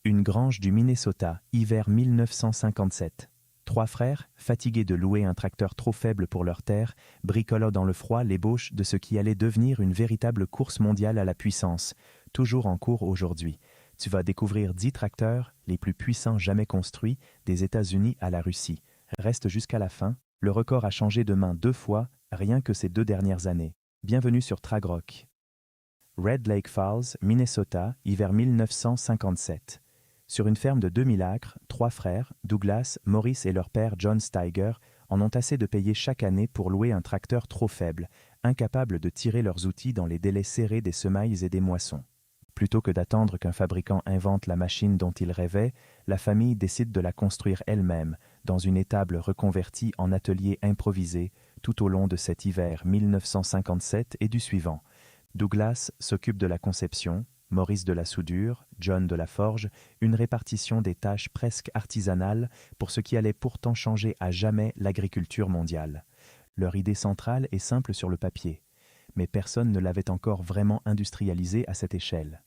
Une grange du Minnesota, hiver 1957. Trois frères, fatigués de louer un tracteur trop faible pour leur terre, bricolent dans le froid l'ébauche de ce qui allait devenir une véritable course mondiale à la puissance, toujours en cours aujourd'hui. Tu vas découvrir 10 tracteurs, les plus puissants jamais construits, des États-Unis à la Russie. Reste jusqu'à la fin, le record a changé de main 2 fois, rien que ces 2 dernières années. Bienvenue sur Tragrock. Red Lake Falls, Minnesota, hiver 1957. Sur une ferme de 2000 acres, 3 frères, Douglas, Maurice et leur père John Steiger, en ont assez de payer chaque année pour louer un tracteur trop faible, incapable de tirer leurs outils dans les délais serrés des semailles et des moissons. Plutôt que d'attendre qu'un fabricant invente la machine dont ils rêvaient, la famille décide de la construire elle-même, dans une étable reconvertie en atelier improvisé, tout au long de cet hiver 1957 et du suivant. Douglas s'occupe de la conception, Maurice de la soudure, John de la forge, une répartition des tâches presque artisanales pour ce qui allait pourtant changer à jamais l'agriculture mondiale. Leur idée centrale est simple sur le papier, mais personne ne l'avait encore vraiment industrialisée à cette échelle.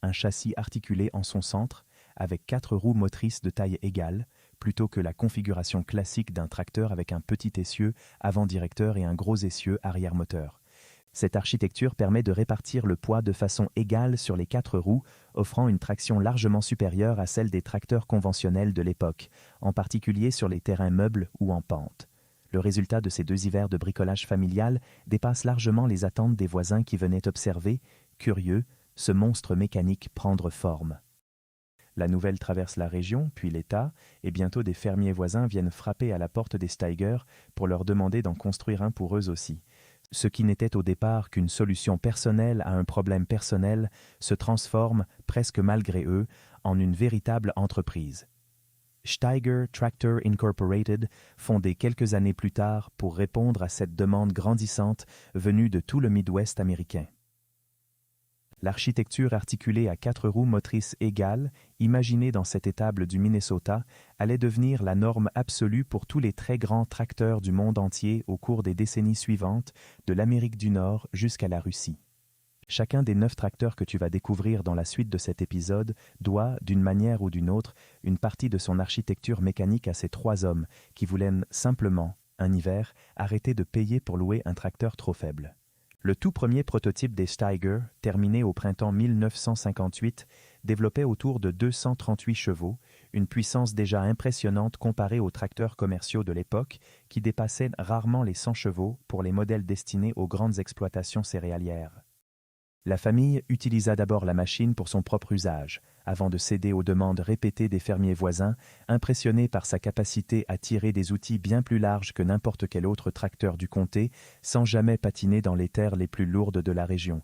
Un châssis articulé en son centre, avec 4 roues motrices de taille égale, plutôt que la configuration classique d'un tracteur avec un petit essieu avant-directeur et un gros essieu arrière-moteur. Cette architecture permet de répartir le poids de façon égale sur les 4 roues, offrant une traction largement supérieure à celle des tracteurs conventionnels de l'époque, en particulier sur les terrains meubles ou en pente. Le résultat de ces 2 hivers de bricolage familial dépasse largement les attentes des voisins qui venaient observer, curieux, ce monstre mécanique prendre forme. La nouvelle traverse la région, puis l'État, et bientôt des fermiers voisins viennent frapper à la porte des Steiger pour leur demander d'en construire un pour eux aussi. Ce qui n'était au départ qu'une solution personnelle à un problème personnel se transforme, presque malgré eux, en une véritable entreprise. Steiger Tractor Incorporated, fondé quelques années plus tard pour répondre à cette demande grandissante venue de tout le Midwest américain. L'architecture articulée à 4 roues motrices égales, imaginée dans cette étable du Minnesota, allait devenir la norme absolue pour tous les très grands tracteurs du monde entier au cours des décennies suivantes, de l'Amérique du Nord jusqu'à la Russie. Chacun des 9 tracteurs que tu vas découvrir dans la suite de cet épisode doit, d'une manière ou d'une autre, une partie de son architecture mécanique à ces 3 hommes qui voulaient simplement, un hiver, arrêter de payer pour louer un tracteur trop faible. Le tout premier prototype des Steiger, terminé au printemps 1958, développait autour de 238 chevaux, une puissance déjà impressionnante comparée aux tracteurs commerciaux de l'époque, qui dépassaient rarement les 100 chevaux pour les modèles destinés aux grandes exploitations céréalières. La famille utilisa d'abord la machine pour son propre usage, avant de céder aux demandes répétées des fermiers voisins, impressionnés par sa capacité à tirer des outils bien plus larges que n'importe quel autre tracteur du comté, sans jamais patiner dans les terres les plus lourdes de la région.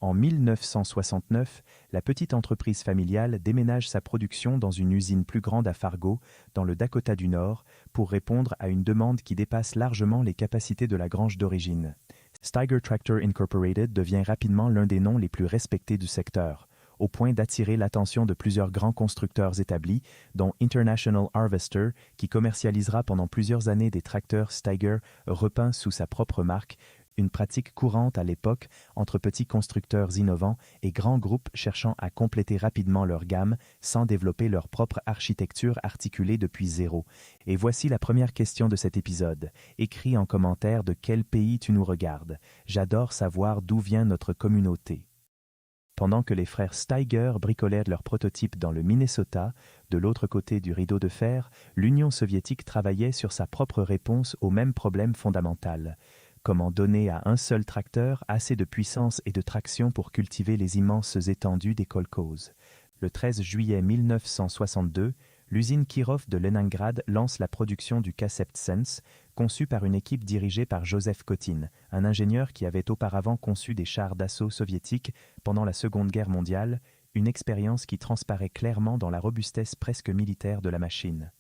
En 1969, la petite entreprise familiale déménage sa production dans une usine plus grande à Fargo, dans le Dakota du Nord, pour répondre à une demande qui dépasse largement les capacités de la grange d'origine. Steiger Tractor Incorporated devient rapidement l'un des noms les plus respectés du secteur, au point d'attirer l'attention de plusieurs grands constructeurs établis, dont International Harvester, qui commercialisera pendant plusieurs années des tracteurs Steiger repeints sous sa propre marque, une pratique courante à l'époque entre petits constructeurs innovants et grands groupes cherchant à compléter rapidement leur gamme sans développer leur propre architecture articulée depuis zéro. Et voici la première question de cet épisode. Écris en commentaire de quel pays tu nous regardes. J'adore savoir d'où vient notre communauté. Pendant que les frères Steiger bricolaient leur prototype dans le Minnesota, de l'autre côté du rideau de fer, l'Union soviétique travaillait sur sa propre réponse au même problème fondamental. Comment donner à un seul tracteur assez de puissance et de traction pour cultiver les immenses étendues des kolkhozes. Le 13 juillet 1962, l'usine Kirov de Leningrad lance la production du K-Sense, conçu par une équipe dirigée par Joseph Kotin, un ingénieur qui avait auparavant conçu des chars d'assaut soviétiques pendant la Seconde Guerre mondiale, une expérience qui transparaît clairement dans la robustesse presque militaire de la machine.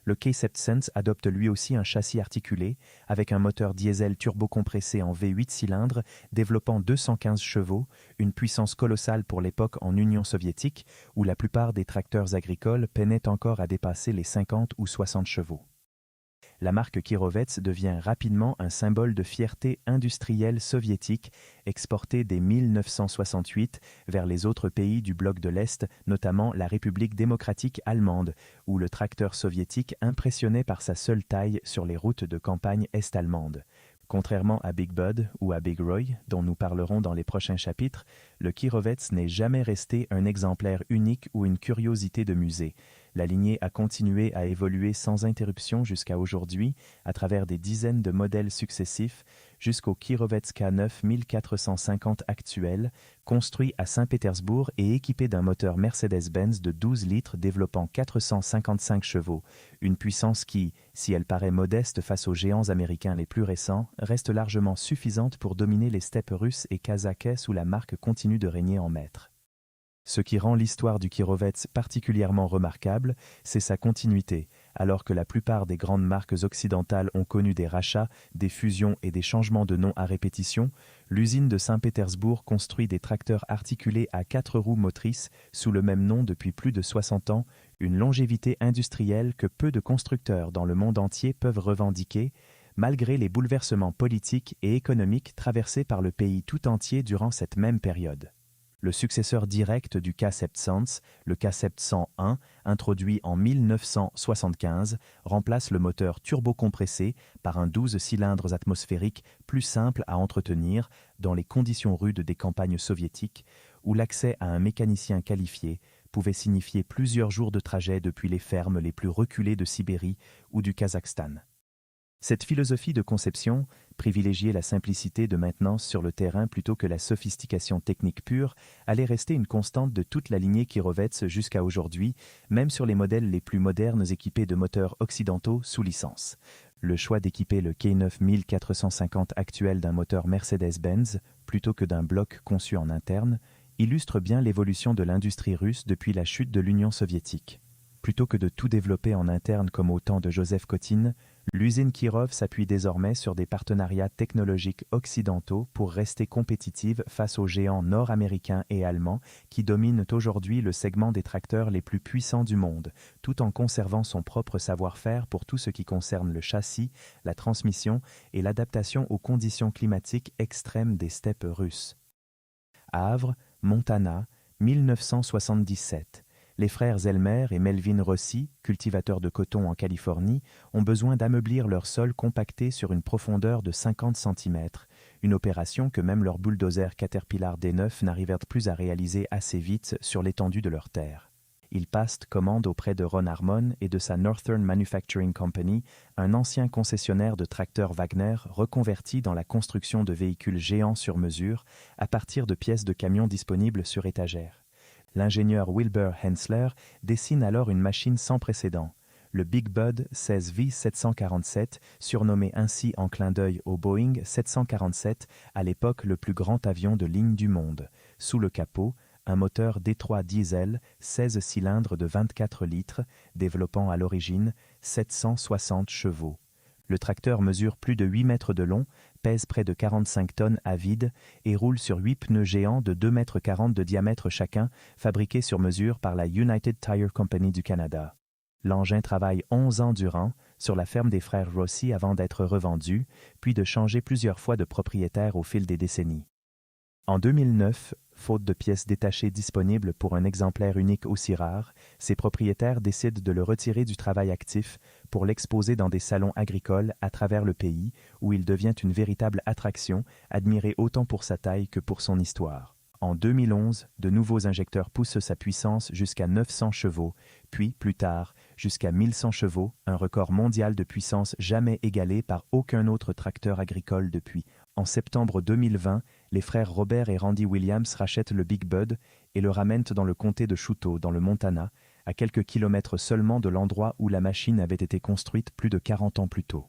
Le K-Sense adopte lui aussi un châssis articulé, avec un moteur diesel turbocompressé en V8 cylindres, développant 215 chevaux, une puissance colossale pour l'époque en Union soviétique, où la plupart des tracteurs agricoles peinaient encore à dépasser les 50 ou 60 chevaux. la marque Kirovets devient rapidement un symbole de fierté industrielle soviétique, exportée dès 1968 vers les autres pays du bloc de l'Est, notamment la République démocratique allemande, où le tracteur soviétique impressionnait par sa seule taille sur les routes de campagne est-allemandes. Contrairement à Big Bud ou à Big Roy, dont nous parlerons dans les prochains chapitres, le Kirovets n'est jamais resté un exemplaire unique ou une curiosité de musée. La lignée a continué à évoluer sans interruption jusqu'à aujourd'hui, à travers des dizaines de modèles successifs, jusqu'au Kirovets K9 1450 actuel, construit à Saint-Pétersbourg et équipé d'un moteur Mercedes-Benz de 12 litres développant 455 chevaux, une puissance qui, si elle paraît modeste face aux géants américains les plus récents, reste largement suffisante pour dominer les steppes russes et kazakhs où la marque continue de régner en maître. Ce qui rend l'histoire du Kirovets particulièrement remarquable, c'est sa continuité. Alors que la plupart des grandes marques occidentales ont connu des rachats, des fusions et des changements de nom à répétition, l'usine de Saint-Pétersbourg construit des tracteurs articulés à 4 roues motrices sous le même nom depuis plus de 60 ans, une longévité industrielle que peu de constructeurs dans le monde entier peuvent revendiquer, malgré les bouleversements politiques et économiques traversés par le pays tout entier durant cette même période. Le successeur direct du K700, le K701, introduit en 1975, remplace le moteur turbocompressé par un 12 cylindres atmosphérique plus simple à entretenir dans les conditions rudes des campagnes soviétiques, où l'accès à un mécanicien qualifié pouvait signifier plusieurs jours de trajet depuis les fermes les plus reculées de Sibérie ou du Kazakhstan. Cette philosophie de conception, privilégier la simplicité de maintenance sur le terrain plutôt que la sophistication technique pure, allait rester une constante de toute la lignée Kirovets jusqu'à aujourd'hui, même sur les modèles les plus modernes équipés de moteurs occidentaux sous licence. Le choix d'équiper le K9 1450 actuel d'un moteur Mercedes-Benz plutôt que d'un bloc conçu en interne illustre bien l'évolution de l'industrie russe depuis la chute de l'Union soviétique. Plutôt que de tout développer en interne comme au temps de Joseph Kotin, l'usine Kirov s'appuie désormais sur des partenariats technologiques occidentaux pour rester compétitive face aux géants nord-américains et allemands qui dominent aujourd'hui le segment des tracteurs les plus puissants du monde, tout en conservant son propre savoir-faire pour tout ce qui concerne le châssis, la transmission et l'adaptation aux conditions climatiques extrêmes des steppes russes. Havre, Montana, 1977. Les frères Elmer et Melvin Rossi, cultivateurs de coton en Californie, ont besoin d'ameublir leur sol compacté sur une profondeur de 50 cm, une opération que même leurs bulldozers Caterpillar D9 n'arrivèrent plus à réaliser assez vite sur l'étendue de leurs terres. Ils passent commande auprès de Ron Harmon et de sa Northern Manufacturing Company, un ancien concessionnaire de tracteurs Wagner reconverti dans la construction de véhicules géants sur mesure à partir de pièces de camions disponibles sur étagère. L'ingénieur Wilbur Hensler dessine alors une machine sans précédent, le Big Bud 16V747, surnommé ainsi en clin d'œil au Boeing 747, à l'époque le plus grand avion de ligne du monde. Sous le capot, un moteur D3 diesel, 16 cylindres de 24 litres, développant à l'origine 760 chevaux. Le tracteur mesure plus de 8 mètres de long, pèse près de 45 tonnes à vide et roule sur 8 pneus géants de 2,40 m de diamètre chacun, fabriqués sur mesure par la United Tire Company du Canada. L'engin travaille 11 ans durant sur la ferme des frères Rossi avant d'être revendu, puis de changer plusieurs fois de propriétaire au fil des décennies. En 2009, faute de pièces détachées disponibles pour un exemplaire unique aussi rare, ses propriétaires décident de le retirer du travail actif pour l'exposer dans des salons agricoles à travers le pays, où il devient une véritable attraction, admiré autant pour sa taille que pour son histoire. En 2011, de nouveaux injecteurs poussent sa puissance jusqu'à 900 chevaux, puis, plus tard, jusqu'à 1100 chevaux, un record mondial de puissance jamais égalé par aucun autre tracteur agricole depuis. En septembre 2020, les frères Robert et Randy Williams rachètent le Big Bud et le ramènent dans le comté de Chouteau, dans le Montana, à quelques kilomètres seulement de l'endroit où la machine avait été construite plus de 40 ans plus tôt.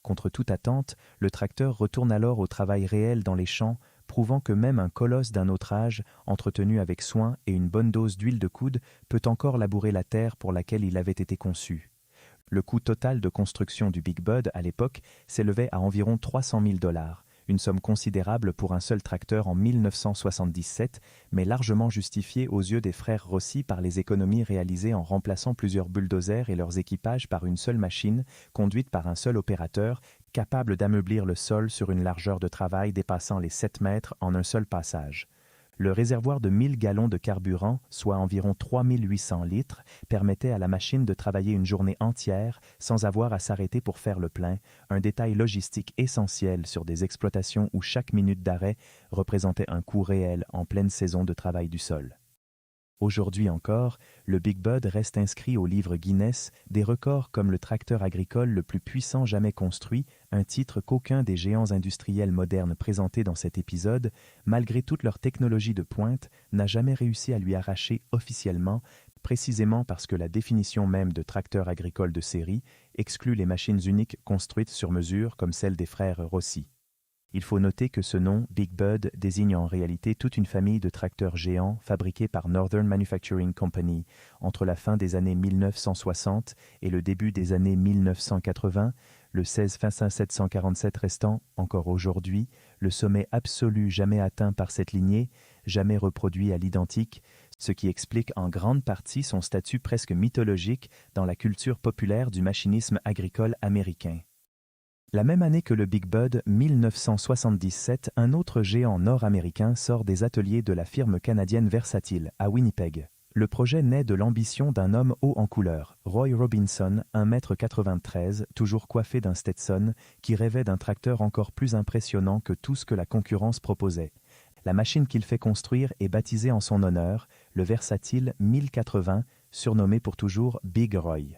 Contre toute attente, le tracteur retourne alors au travail réel dans les champs, prouvant que même un colosse d'un autre âge, entretenu avec soin et une bonne dose d'huile de coude, peut encore labourer la terre pour laquelle il avait été conçu. Le coût total de construction du Big Bud à l'époque s'élevait à environ 300 000 $, une somme considérable pour un seul tracteur en 1977, mais largement justifiée aux yeux des frères Rossi par les économies réalisées en remplaçant plusieurs bulldozers et leurs équipages par une seule machine, conduite par un seul opérateur, capable d'ameublir le sol sur une largeur de travail dépassant les 7 mètres en un seul passage. Le réservoir de 1000 gallons de carburant, soit environ 3800 litres, permettait à la machine de travailler une journée entière sans avoir à s'arrêter pour faire le plein, un détail logistique essentiel sur des exploitations où chaque minute d'arrêt représentait un coût réel en pleine saison de travail du sol. Aujourd'hui encore, le Big Bud reste inscrit au livre Guinness des records comme le tracteur agricole le plus puissant jamais construit, un titre qu'aucun des géants industriels modernes présentés dans cet épisode, malgré toute leur technologie de pointe, n'a jamais réussi à lui arracher officiellement, précisément parce que la définition même de tracteur agricole de série exclut les machines uniques construites sur mesure comme celles des frères Rossi. Il faut noter que ce nom, Big Bud, désigne en réalité toute une famille de tracteurs géants fabriqués par Northern Manufacturing Company entre la fin des années 1960 et le début des années 1980, le 16 fin 747 restant, encore aujourd'hui, le sommet absolu jamais atteint par cette lignée, jamais reproduit à l'identique, ce qui explique en grande partie son statut presque mythologique dans la culture populaire du machinisme agricole américain. La même année que le Big Bud, 1977, un autre géant nord-américain sort des ateliers de la firme canadienne Versatile, à Winnipeg. Le projet naît de l'ambition d'un homme haut en couleur, Roy Robinson, 1,93 m, toujours coiffé d'un Stetson, qui rêvait d'un tracteur encore plus impressionnant que tout ce que la concurrence proposait. La machine qu'il fait construire est baptisée en son honneur, le Versatile 1080, surnommé pour toujours Big Roy.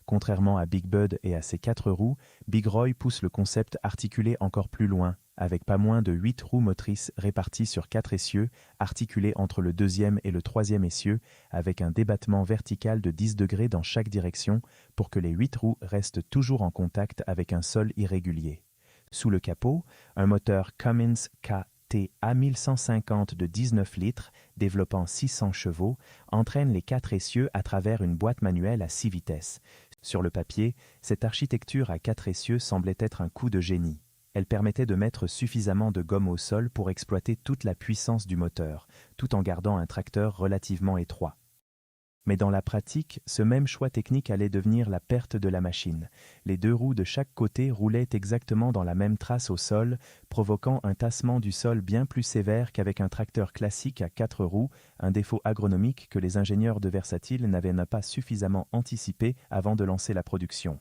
Contrairement à Big Bud et à ses 4 roues, Big Roy pousse le concept articulé encore plus loin, avec pas moins de 8 roues motrices réparties sur 4 essieux, articulées entre le deuxième et le troisième essieu, avec un débattement vertical de 10 degrés dans chaque direction pour que les 8 roues restent toujours en contact avec un sol irrégulier. Sous le capot, un moteur Cummins KTA 1150 de 19 litres, développant 600 chevaux, entraîne les 4 essieux à travers une boîte manuelle à 6 vitesses. Sur le papier, cette architecture à 4 essieux semblait être un coup de génie. Elle permettait de mettre suffisamment de gomme au sol pour exploiter toute la puissance du moteur, tout en gardant un tracteur relativement étroit. Mais dans la pratique, ce même choix technique allait devenir la perte de la machine. Les 2 roues de chaque côté roulaient exactement dans la même trace au sol, provoquant un tassement du sol bien plus sévère qu'avec un tracteur classique à 4 roues, un défaut agronomique que les ingénieurs de Versatile n'avaient pas suffisamment anticipé avant de lancer la production.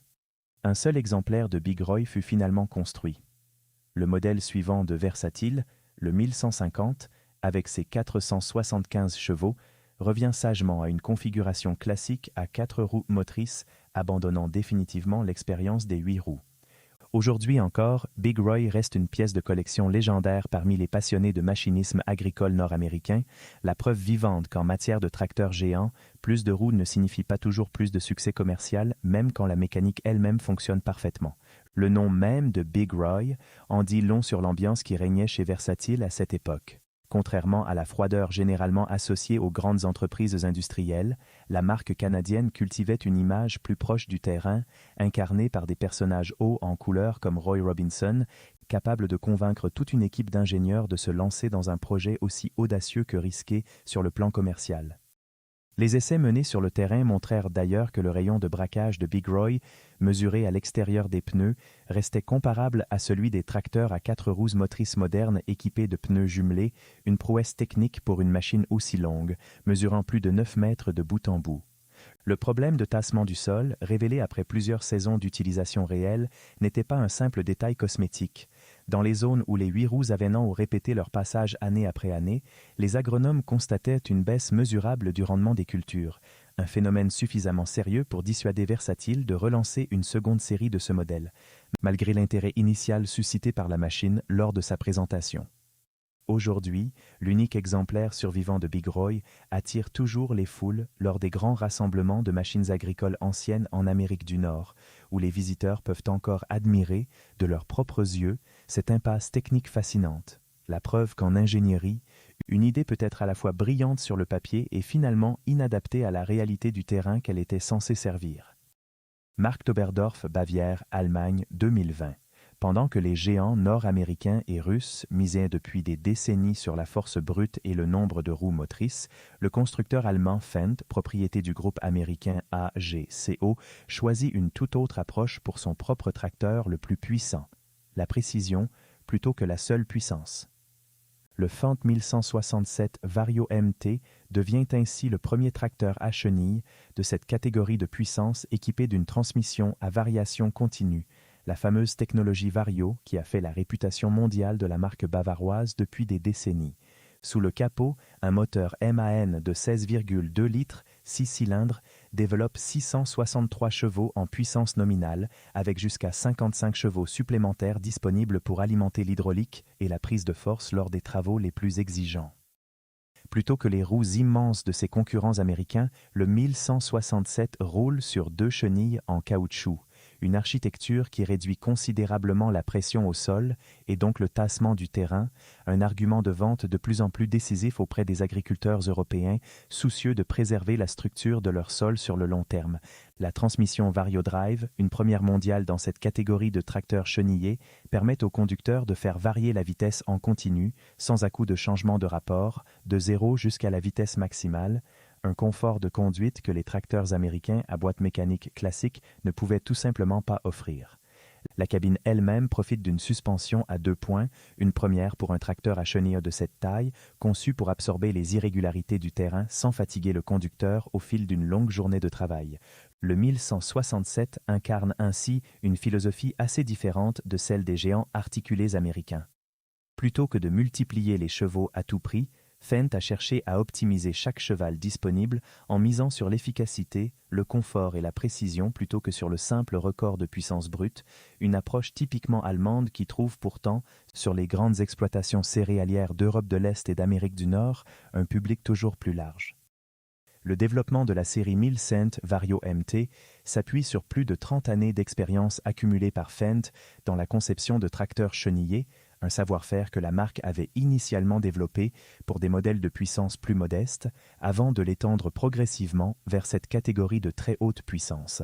Un seul exemplaire de Big Roy fut finalement construit. Le modèle suivant de Versatile, le 1150, avec ses 475 chevaux, revient sagement à une configuration classique à 4 roues motrices, abandonnant définitivement l'expérience des 8 roues. Aujourd'hui encore, Big Roy reste une pièce de collection légendaire parmi les passionnés de machinisme agricole nord-américain, la preuve vivante qu'en matière de tracteurs géants, plus de roues ne signifie pas toujours plus de succès commercial, même quand la mécanique elle-même fonctionne parfaitement. Le nom même de Big Roy en dit long sur l'ambiance qui régnait chez Versatile à cette époque. Contrairement à la froideur généralement associée aux grandes entreprises industrielles, la marque canadienne cultivait une image plus proche du terrain, incarnée par des personnages hauts en couleur comme Roy Robinson, capables de convaincre toute une équipe d'ingénieurs de se lancer dans un projet aussi audacieux que risqué sur le plan commercial. Les essais menés sur le terrain montrèrent d'ailleurs que le rayon de braquage de Big Roy, mesuré à l'extérieur des pneus, restait comparable à celui des tracteurs à 4 roues motrices modernes équipés de pneus jumelés, une prouesse technique pour une machine aussi longue, mesurant plus de 9 mètres de bout en bout. Le problème de tassement du sol, révélé après plusieurs saisons d'utilisation réelle, n'était pas un simple détail cosmétique. Dans les zones où les 8 roues avenant ont répété leur passage année après année, les agronomes constataient une baisse mesurable du rendement des cultures, un phénomène suffisamment sérieux pour dissuader Versatile de relancer une seconde série de ce modèle, malgré l'intérêt initial suscité par la machine lors de sa présentation. Aujourd'hui, l'unique exemplaire survivant de Big Roy attire toujours les foules lors des grands rassemblements de machines agricoles anciennes en Amérique du Nord, où les visiteurs peuvent encore admirer, de leurs propres yeux, cette impasse technique fascinante. La preuve qu'en ingénierie, une idée peut être à la fois brillante sur le papier et finalement inadaptée à la réalité du terrain qu'elle était censée servir. Mark Toberdorf, Bavière, Allemagne, 2020. Pendant que les géants nord-américains et russes misaient depuis des décennies sur la force brute et le nombre de roues motrices, le constructeur allemand Fendt, propriété du groupe américain AGCO, choisit une toute autre approche pour son propre tracteur le plus puissant, la précision plutôt que la seule puissance. Le Fendt 1167 Vario MT devient ainsi le premier tracteur à chenilles de cette catégorie de puissance équipé d'une transmission à variation continue, la fameuse technologie Vario qui a fait la réputation mondiale de la marque bavaroise depuis des décennies. Sous le capot, un moteur MAN de 16,2 litres, 6 cylindres, développe 663 chevaux en puissance nominale, avec jusqu'à 55 chevaux supplémentaires disponibles pour alimenter l'hydraulique et la prise de force lors des travaux les plus exigeants. Plutôt que les roues immenses de ses concurrents américains, le 1167 roule sur 2 chenilles en caoutchouc, une architecture qui réduit considérablement la pression au sol et donc le tassement du terrain, un argument de vente de plus en plus décisif auprès des agriculteurs européens soucieux de préserver la structure de leur sol sur le long terme. La transmission VarioDrive, une première mondiale dans cette catégorie de tracteurs chenillés, permet au conducteur de faire varier la vitesse en continu, sans à-coup de changement de rapport, de 0 jusqu'à la vitesse maximale, un confort de conduite que les tracteurs américains à boîte mécanique classique ne pouvaient tout simplement pas offrir. La cabine elle-même profite d'une suspension à 2 points, une première pour un tracteur à chenilles de cette taille, conçu pour absorber les irrégularités du terrain sans fatiguer le conducteur au fil d'une longue journée de travail. Le 1167 incarne ainsi une philosophie assez différente de celle des géants articulés américains. Plutôt que de multiplier les chevaux à tout prix, Fendt a cherché à optimiser chaque cheval disponible en misant sur l'efficacité, le confort et la précision plutôt que sur le simple record de puissance brute, une approche typiquement allemande qui trouve pourtant, sur les grandes exploitations céréalières d'Europe de l'Est et d'Amérique du Nord, un public toujours plus large. Le développement de la série 1100 Vario MT s'appuie sur plus de 30 années d'expérience accumulée par Fendt dans la conception de tracteurs chenillés, un savoir-faire que la marque avait initialement développé pour des modèles de puissance plus modestes, avant de l'étendre progressivement vers cette catégorie de très haute puissance.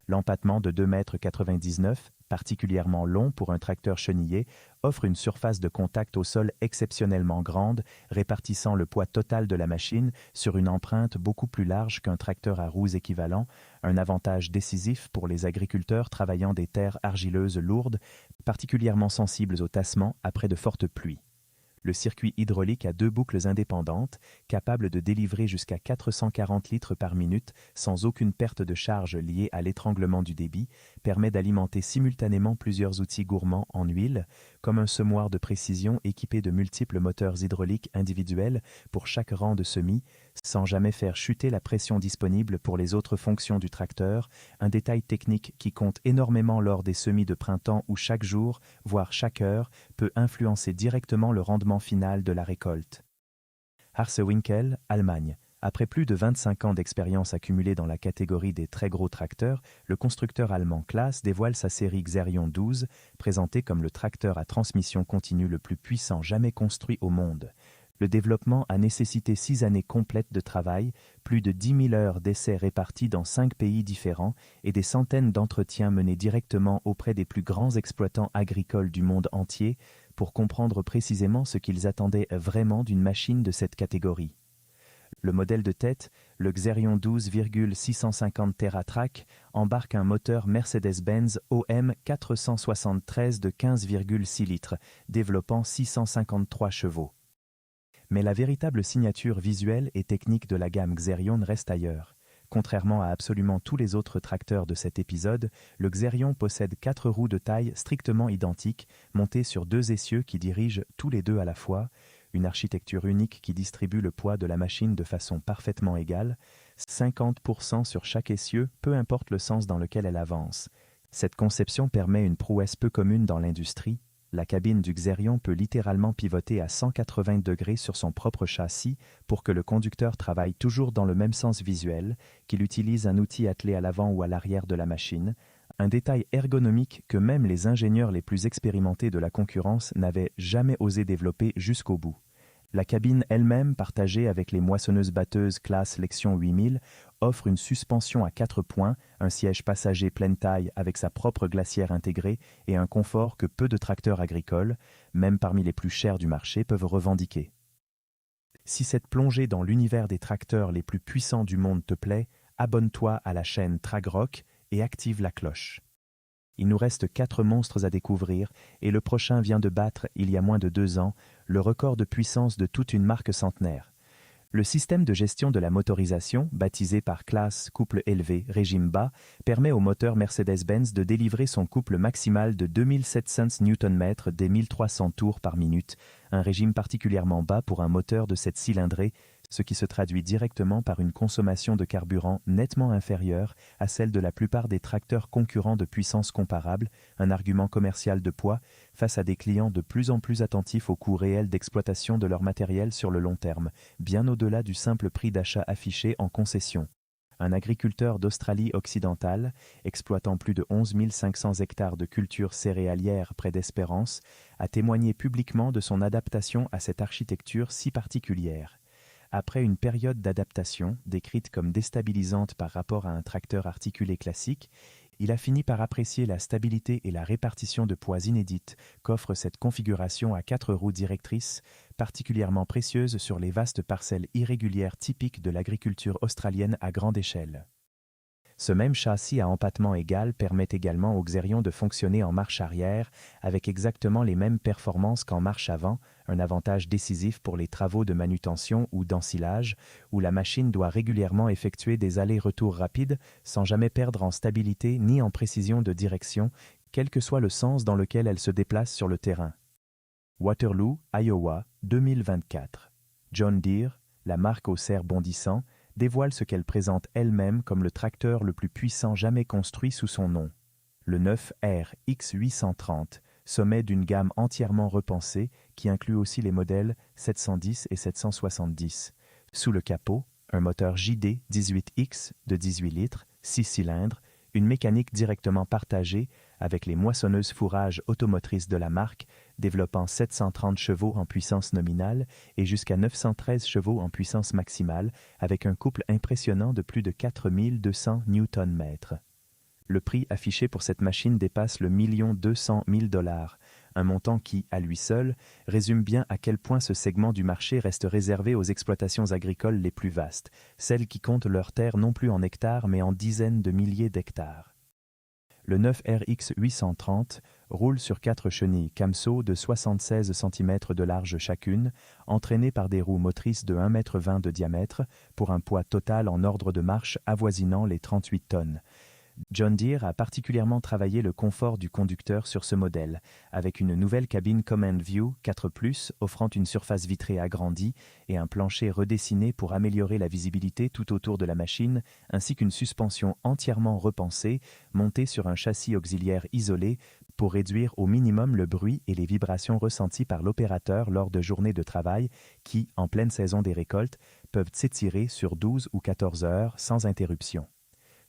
L'empattement de 2,99 m, particulièrement long pour un tracteur chenillé, offre une surface de contact au sol exceptionnellement grande, répartissant le poids total de la machine sur une empreinte beaucoup plus large qu'un tracteur à roues équivalent, un avantage décisif pour les agriculteurs travaillant des terres argileuses lourdes, particulièrement sensibles au tassement après de fortes pluies. Le circuit hydraulique a 2 boucles indépendantes, capables de délivrer jusqu'à 440 litres par minute sans aucune perte de charge liée à l'étranglement du débit, permet d'alimenter simultanément plusieurs outils gourmands en huile, comme un semoir de précision équipé de multiples moteurs hydrauliques individuels pour chaque rang de semis, sans jamais faire chuter la pression disponible pour les autres fonctions du tracteur, un détail technique qui compte énormément lors des semis de printemps où chaque jour, voire chaque heure, peut influencer directement le rendement final de la récolte. Harsewinkel, Allemagne. Après plus de 25 ans d'expérience accumulée dans la catégorie des très gros tracteurs, le constructeur allemand Claas dévoile sa série Xerion 12, présentée comme le tracteur à transmission continue le plus puissant jamais construit au monde. Le développement a nécessité 6 années complètes de travail, plus de 10 000 heures d'essais répartis dans 5 pays différents et des centaines d'entretiens menés directement auprès des plus grands exploitants agricoles du monde entier pour comprendre précisément ce qu'ils attendaient vraiment d'une machine de cette catégorie. Le modèle de tête, le Xerion 12,650 TerraTrack, embarque un moteur Mercedes-Benz OM 473 de 15,6 litres, développant 653 chevaux. Mais la véritable signature visuelle et technique de la gamme Xerion reste ailleurs. Contrairement à absolument tous les autres tracteurs de cet épisode, le Xerion possède 4 roues de taille strictement identiques, montées sur 2 essieux qui dirigent tous les 2 à la fois, une architecture unique qui distribue le poids de la machine de façon parfaitement égale, 50% sur chaque essieu, peu importe le sens dans lequel elle avance. Cette conception permet une prouesse peu commune dans l'industrie. La cabine du Xerion peut littéralement pivoter à 180 degrés sur son propre châssis pour que le conducteur travaille toujours dans le même sens visuel, qu'il utilise un outil attelé à l'avant ou à l'arrière de la machine, un détail ergonomique que même les ingénieurs les plus expérimentés de la concurrence n'avaient jamais osé développer jusqu'au bout. La cabine elle-même, partagée avec les moissonneuses-batteuses classe Lexion 8000, offre une suspension à 4 points, un siège passager pleine taille avec sa propre glacière intégrée et un confort que peu de tracteurs agricoles, même parmi les plus chers du marché, peuvent revendiquer. Si cette plongée dans l'univers des tracteurs les plus puissants du monde te plaît, abonne-toi à la chaîne Tragrock et active la cloche. Il nous reste 4 monstres à découvrir et le prochain vient de battre, il y a moins de 2 ans, le record de puissance de toute une marque centenaire. Le système de gestion de la motorisation, baptisé par classe couple élevé, régime bas, permet au moteur Mercedes-Benz de délivrer son couple maximal de 2700 Nm dès 1300 tours par minute, un régime particulièrement bas pour un moteur de cette cylindrée, ce qui se traduit directement par une consommation de carburant nettement inférieure à celle de la plupart des tracteurs concurrents de puissance comparable, un argument commercial de poids, face à des clients de plus en plus attentifs au coût réel d'exploitation de leur matériel sur le long terme, bien au-delà du simple prix d'achat affiché en concession. Un agriculteur d'Australie occidentale, exploitant plus de 11 500 hectares de cultures céréalières près d'Espérance, a témoigné publiquement de son adaptation à cette architecture si particulière. Après une période d'adaptation, décrite comme déstabilisante par rapport à un tracteur articulé classique, il a fini par apprécier la stabilité et la répartition de poids inédites qu'offre cette configuration à 4 roues directrices, particulièrement précieuse sur les vastes parcelles irrégulières typiques de l'agriculture australienne à grande échelle. Ce même châssis à empattement égal permet également au Xerion de fonctionner en marche arrière avec exactement les mêmes performances qu'en marche avant, un avantage décisif pour les travaux de manutention ou d'ensilage, où la machine doit régulièrement effectuer des allers-retours rapides sans jamais perdre en stabilité ni en précision de direction, quel que soit le sens dans lequel elle se déplace sur le terrain. Waterloo, Iowa, 2024. John Deere, la marque au cerf bondissant, dévoile ce qu'elle présente elle-même comme le tracteur le plus puissant jamais construit sous son nom. Le 9R X830, sommet d'une gamme entièrement repensée qui inclut aussi les modèles 710 et 770. Sous le capot, un moteur JD 18X de 18 litres, 6 cylindres, une mécanique directement partagée avec les moissonneuses fourrages automotrices de la marque, développant 730 chevaux en puissance nominale et jusqu'à 913 chevaux en puissance maximale, avec un couple impressionnant de plus de 4200 Nm. Le prix affiché pour cette machine dépasse le 1 200 000 $, un montant qui, à lui seul, résume bien à quel point ce segment du marché reste réservé aux exploitations agricoles les plus vastes, celles qui comptent leurs terres non plus en hectares mais en dizaines de milliers d'hectares. Le 9RX 830 roule sur 4 chenilles Camso de 76 cm de large chacune, entraînées par des roues motrices de 1,20 m de diamètre, pour un poids total en ordre de marche avoisinant les 38 tonnes. John Deere a particulièrement travaillé le confort du conducteur sur ce modèle, avec une nouvelle cabine Command View 4+, offrant une surface vitrée agrandie et un plancher redessiné pour améliorer la visibilité tout autour de la machine, ainsi qu'une suspension entièrement repensée, montée sur un châssis auxiliaire isolé pour réduire au minimum le bruit et les vibrations ressenties par l'opérateur lors de journées de travail qui, en pleine saison des récoltes, peuvent s'étirer sur 12 ou 14 heures sans interruption.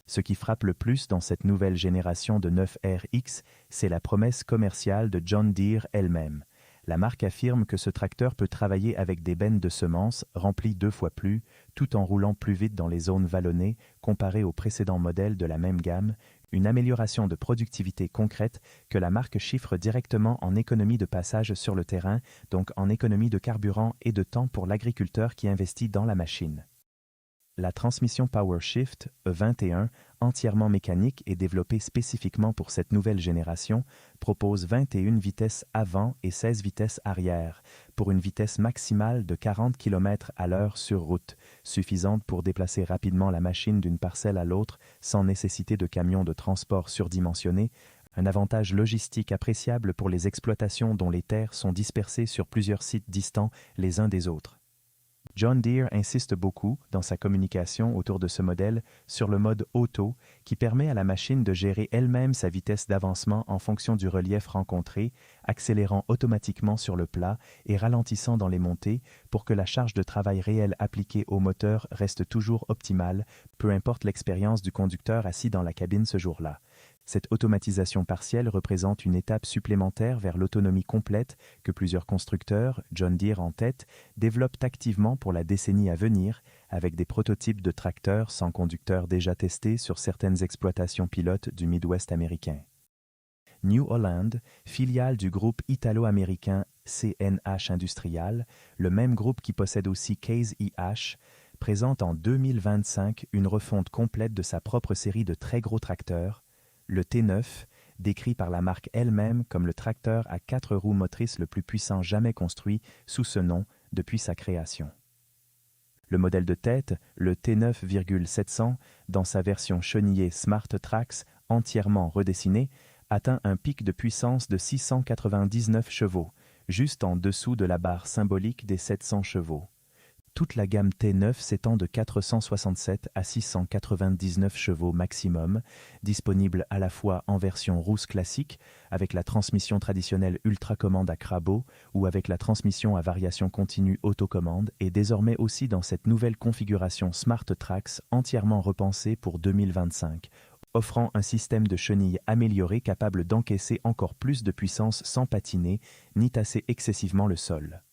Ce qui frappe le plus dans cette nouvelle génération de 9RX, c'est la promesse commerciale de John Deere elle-même. La marque affirme que ce tracteur peut travailler avec des bennes de semences remplies 2 fois plus, tout en roulant plus vite dans les zones vallonnées comparé aux précédents modèles de la même gamme, une amélioration de productivité concrète que la marque chiffre directement en économie de passage sur le terrain, donc en économie de carburant et de temps pour l'agriculteur qui investit dans la machine. La transmission PowerShift E21, entièrement mécanique et développée spécifiquement pour cette nouvelle génération, propose 21 vitesses avant et 16 vitesses arrière, pour une vitesse maximale de 40 km/h sur route, suffisante pour déplacer rapidement la machine d'une parcelle à l'autre sans nécessité de camions de transport surdimensionnés, un avantage logistique appréciable pour les exploitations dont les terres sont dispersées sur plusieurs sites distants les uns des autres. John Deere insiste beaucoup, dans sa communication autour de ce modèle, sur le mode auto, qui permet à la machine de gérer elle-même sa vitesse d'avancement en fonction du relief rencontré, accélérant automatiquement sur le plat et ralentissant dans les montées pour que la charge de travail réelle appliquée au moteur reste toujours optimale, peu importe l'expérience du conducteur assis dans la cabine ce jour-là. Cette automatisation partielle représente une étape supplémentaire vers l'autonomie complète que plusieurs constructeurs, John Deere en tête, développent activement pour la décennie à venir, avec des prototypes de tracteurs sans conducteur déjà testés sur certaines exploitations pilotes du Midwest américain. New Holland, filiale du groupe italo-américain CNH Industrial, le même groupe qui possède aussi Case IH, présente en 2025 une refonte complète de sa propre série de très gros tracteurs, le T9, décrit par la marque elle-même comme le tracteur à 4 roues motrices le plus puissant jamais construit sous ce nom depuis sa création. Le modèle de tête, le T9,700, dans sa version chenillée Smart Trax entièrement redessinée, atteint un pic de puissance de 699 chevaux, juste en dessous de la barre symbolique des 700 chevaux. Toute la gamme T9 s'étend de 467 à 699 chevaux maximum, disponible à la fois en version rousse classique, avec la transmission traditionnelle ultra-commande à Crabo ou avec la transmission à variation continue autocommande, et désormais aussi dans cette nouvelle configuration Smart Trax entièrement repensée pour 2025, offrant un système de chenilles amélioré capable d'encaisser encore plus de puissance sans patiner ni tasser excessivement le sol.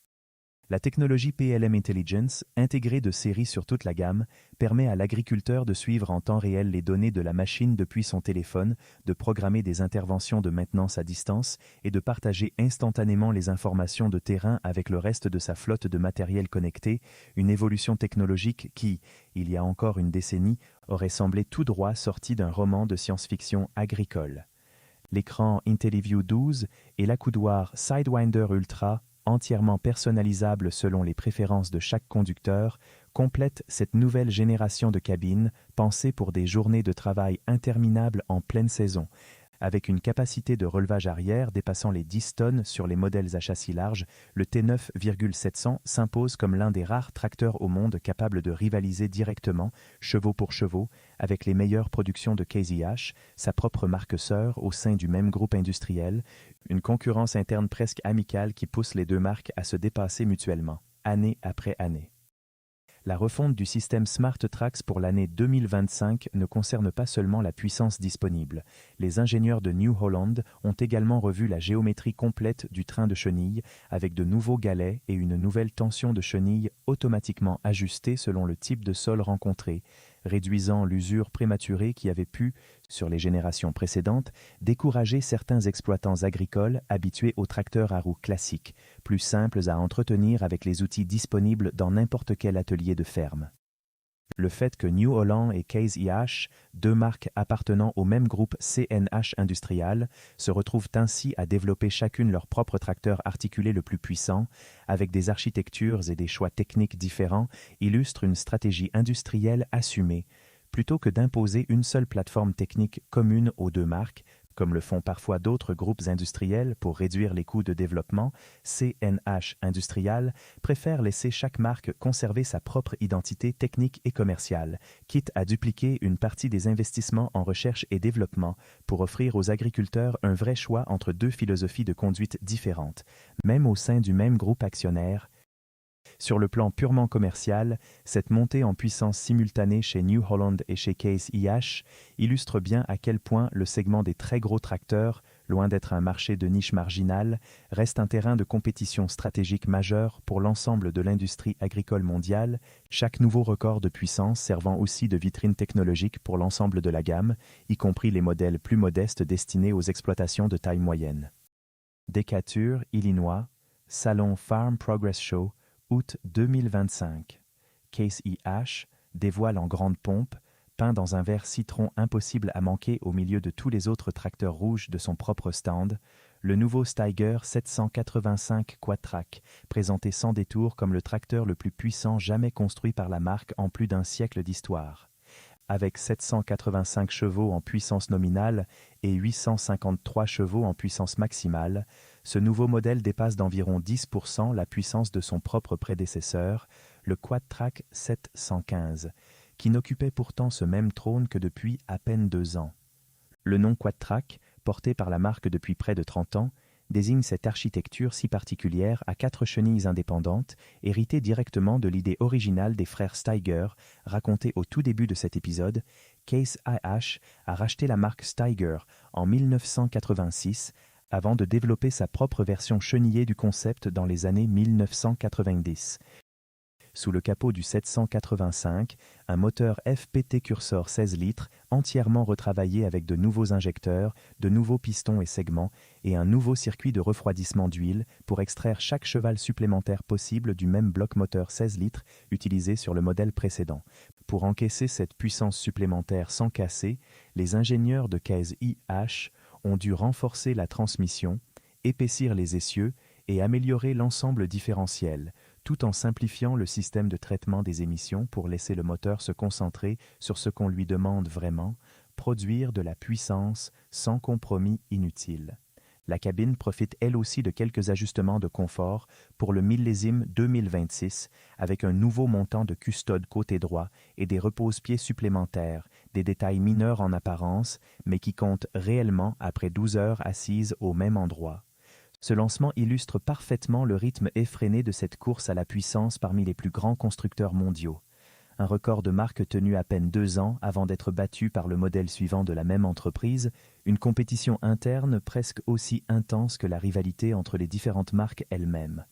La technologie PLM Intelligence, intégrée de série sur toute la gamme, permet à l'agriculteur de suivre en temps réel les données de la machine depuis son téléphone, de programmer des interventions de maintenance à distance et de partager instantanément les informations de terrain avec le reste de sa flotte de matériel connecté, une évolution technologique qui, il y a encore une décennie, aurait semblé tout droit sortie d'un roman de science-fiction agricole. L'écran IntelliView 12 et l'accoudoir Sidewinder Ultra, entièrement personnalisable selon les préférences de chaque conducteur, complète cette nouvelle génération de cabines pensée pour des journées de travail interminables en pleine saison, avec une capacité de relevage arrière dépassant les 10 tonnes sur les modèles à châssis large. Le T9,700 s'impose comme l'un des rares tracteurs au monde capables de rivaliser directement, chevaux pour chevaux, avec les meilleures productions de Case IH, sa propre marque sœur au sein du même groupe industriel, une concurrence interne presque amicale qui pousse les deux marques à se dépasser mutuellement, année après année. La refonte du système Smart Trax pour l'année 2025 ne concerne pas seulement la puissance disponible. Les ingénieurs de New Holland ont également revu la géométrie complète du train de chenilles avec de nouveaux galets et une nouvelle tension de chenilles automatiquement ajustée selon le type de sol rencontré, réduisant l'usure prématurée qui avait pu, sur les générations précédentes, décourager certains exploitants agricoles habitués aux tracteurs à roues classiques, plus simples à entretenir avec les outils disponibles dans n'importe quel atelier de ferme. Le fait que New Holland et Case IH, deux marques appartenant au même groupe CNH Industrial, se retrouvent ainsi à développer chacune leur propre tracteur articulé le plus puissant, avec des architectures et des choix techniques différents, illustre une stratégie industrielle assumée, plutôt que d'imposer une seule plateforme technique commune aux deux marques, comme le font parfois d'autres groupes industriels pour réduire les coûts de développement. CNH Industrial préfère laisser chaque marque conserver sa propre identité technique et commerciale, quitte à dupliquer une partie des investissements en recherche et développement pour offrir aux agriculteurs un vrai choix entre deux philosophies de conduite différentes, même au sein du même groupe actionnaire. Sur le plan purement commercial, cette montée en puissance simultanée chez New Holland et chez Case IH illustre bien à quel point le segment des très gros tracteurs, loin d'être un marché de niche marginale, reste un terrain de compétition stratégique majeur pour l'ensemble de l'industrie agricole mondiale, chaque nouveau record de puissance servant aussi de vitrine technologique pour l'ensemble de la gamme, y compris les modèles plus modestes destinés aux exploitations de taille moyenne. Decatur, Illinois, Salon Farm Progress Show, août 2025. Case IH dévoile en grande pompe, peint dans un vert citron impossible à manquer au milieu de tous les autres tracteurs rouges de son propre stand, le nouveau Steiger 785 Quad-Track, présenté sans détour comme le tracteur le plus puissant jamais construit par la marque en plus d'un siècle d'histoire. Avec 785 chevaux en puissance nominale et 853 chevaux en puissance maximale, ce nouveau modèle dépasse d'environ 10% la puissance de son propre prédécesseur, le Quad-Track 715, qui n'occupait pourtant ce même trône que depuis à peine 2 ans. Le nom Quad-Track, porté par la marque depuis près de 30 ans, désigne cette architecture si particulière à 4 chenilles indépendantes, héritée directement de l'idée originale des frères Steiger, racontée au tout début de cet épisode. Case IH a racheté la marque Steiger en 1986 avant de développer sa propre version chenillée du concept dans les années 1990. Sous le capot du 785, un moteur FPT Cursor 16 litres entièrement retravaillé avec de nouveaux injecteurs, de nouveaux pistons et segments et un nouveau circuit de refroidissement d'huile pour extraire chaque cheval supplémentaire possible du même bloc moteur 16 litres utilisé sur le modèle précédent. Pour encaisser cette puissance supplémentaire sans casser, les ingénieurs de Case IH ont dû renforcer la transmission, épaissir les essieux et améliorer l'ensemble différentiel, tout en simplifiant le système de traitement des émissions pour laisser le moteur se concentrer sur ce qu'on lui demande vraiment, produire de la puissance sans compromis inutile. La cabine profite elle aussi de quelques ajustements de confort pour le millésime 2026 avec un nouveau montant de custode côté droit et des repose-pieds supplémentaires, des détails mineurs en apparence, mais qui comptent réellement après 12 heures assises au même endroit. Ce lancement illustre parfaitement le rythme effréné de cette course à la puissance parmi les plus grands constructeurs mondiaux. Un record de marque tenu à peine 2 ans avant d'être battu par le modèle suivant de la même entreprise, une compétition interne presque aussi intense que la rivalité entre les différentes marques elles-mêmes.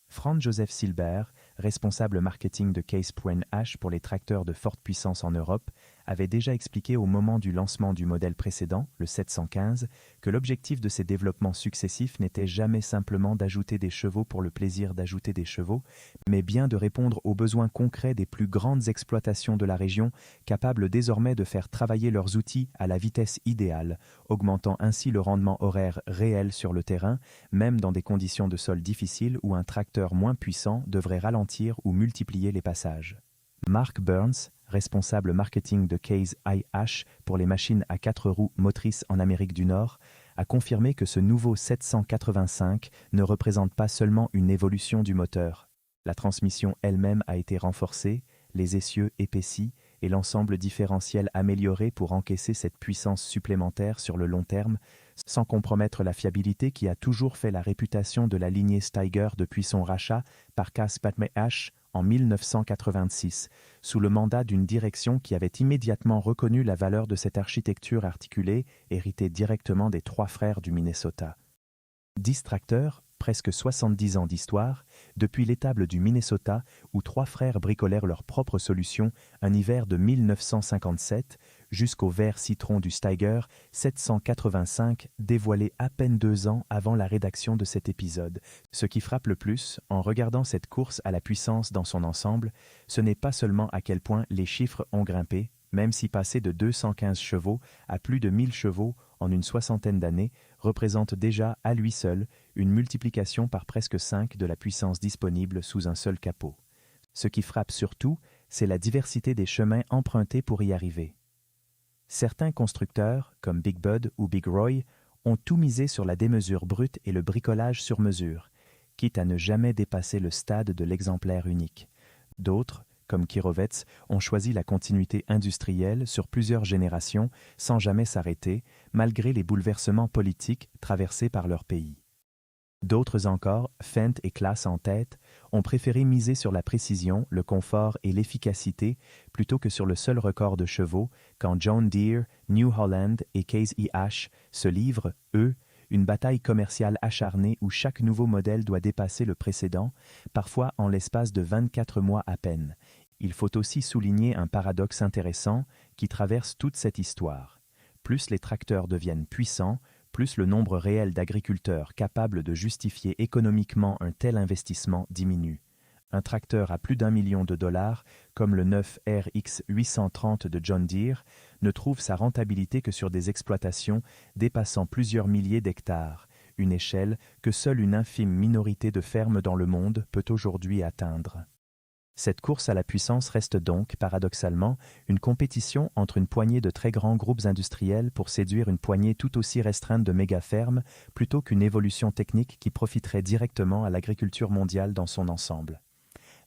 Franz Joseph Silber, responsable marketing de Case.H pour les tracteurs de forte puissance en Europe, avait déjà expliqué au moment du lancement du modèle précédent, le 715, que l'objectif de ces développements successifs n'était jamais simplement d'ajouter des chevaux pour le plaisir d'ajouter des chevaux, mais bien de répondre aux besoins concrets des plus grandes exploitations de la région, capables désormais de faire travailler leurs outils à la vitesse idéale, augmentant ainsi le rendement horaire réel sur le terrain, même dans des conditions de sol difficiles où un tracteur moins puissant devrait ralentir ou multiplier les passages. Mark Burns, responsable marketing de Case IH pour les machines à 4 roues motrices en Amérique du Nord, a confirmé que ce nouveau 785 ne représente pas seulement une évolution du moteur. La transmission elle-même a été renforcée, les essieux épaissis et l'ensemble différentiel amélioré pour encaisser cette puissance supplémentaire sur le long terme, sans compromettre la fiabilité qui a toujours fait la réputation de la lignée Steiger depuis son rachat par Case.H en 1986, sous le mandat d'une direction qui avait immédiatement reconnu la valeur de cette architecture articulée, héritée directement des 3 frères du Minnesota. 10 tracteurs, presque 70 ans d'histoire, depuis l'étable du Minnesota où 3 frères bricolèrent leur propre solution un hiver de 1957, jusqu'au vert citron du Steiger 785 dévoilé à peine 2 ans avant la rédaction de cet épisode. Ce qui frappe le plus, en regardant cette course à la puissance dans son ensemble, ce n'est pas seulement à quel point les chiffres ont grimpé, même si passer de 215 chevaux à plus de 1000 chevaux en une soixantaine d'années représente déjà à lui seul une multiplication par presque 5 de la puissance disponible sous un seul capot. Ce qui frappe surtout, c'est la diversité des chemins empruntés pour y arriver. Certains constructeurs, comme Big Bud ou Big Roy, ont tout misé sur la démesure brute et le bricolage sur mesure, quitte à ne jamais dépasser le stade de l'exemplaire unique. D'autres, comme Kirovets, ont choisi la continuité industrielle sur plusieurs générations sans jamais s'arrêter, malgré les bouleversements politiques traversés par leur pays. D'autres encore, Fendt et Claas en tête, ont préféré miser sur la précision, le confort et l'efficacité plutôt que sur le seul record de chevaux, quand John Deere, New Holland et Case IH se livrent, eux, une bataille commerciale acharnée où chaque nouveau modèle doit dépasser le précédent, parfois en l'espace de 24 mois à peine. Il faut aussi souligner un paradoxe intéressant qui traverse toute cette histoire. Plus les tracteurs deviennent puissants, plus le nombre réel d'agriculteurs capables de justifier économiquement un tel investissement diminue. Un tracteur à plus d'1 million de dollars, comme le 9 RX 830 de John Deere, ne trouve sa rentabilité que sur des exploitations dépassant plusieurs milliers d'hectares, une échelle que seule une infime minorité de fermes dans le monde peut aujourd'hui atteindre. Cette course à la puissance reste donc, paradoxalement, une compétition entre une poignée de très grands groupes industriels pour séduire une poignée tout aussi restreinte de méga-fermes, plutôt qu'une évolution technique qui profiterait directement à l'agriculture mondiale dans son ensemble.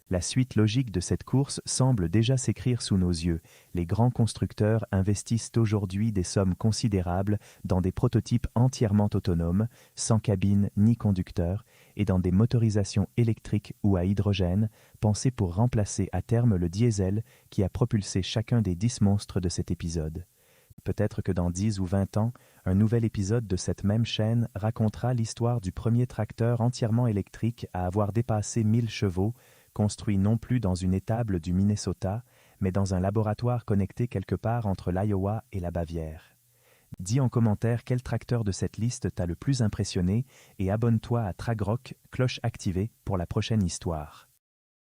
La suite logique de cette course semble déjà s'écrire sous nos yeux. Les grands constructeurs investissent aujourd'hui des sommes considérables dans des prototypes entièrement autonomes, sans cabine ni conducteur, et dans des motorisations électriques ou à hydrogène, pensées pour remplacer à terme le diesel qui a propulsé chacun des 10 monstres de cet épisode. Peut-être que dans 10 ou 20 ans, un nouvel épisode de cette même chaîne racontera l'histoire du premier tracteur entièrement électrique à avoir dépassé 1000 chevaux, construit non plus dans une étable du Minnesota, mais dans un laboratoire connecté quelque part entre l'Iowa et la Bavière. Dis en commentaire quel tracteur de cette liste t'a le plus impressionné et abonne-toi à Tragrock, cloche activée pour la prochaine histoire.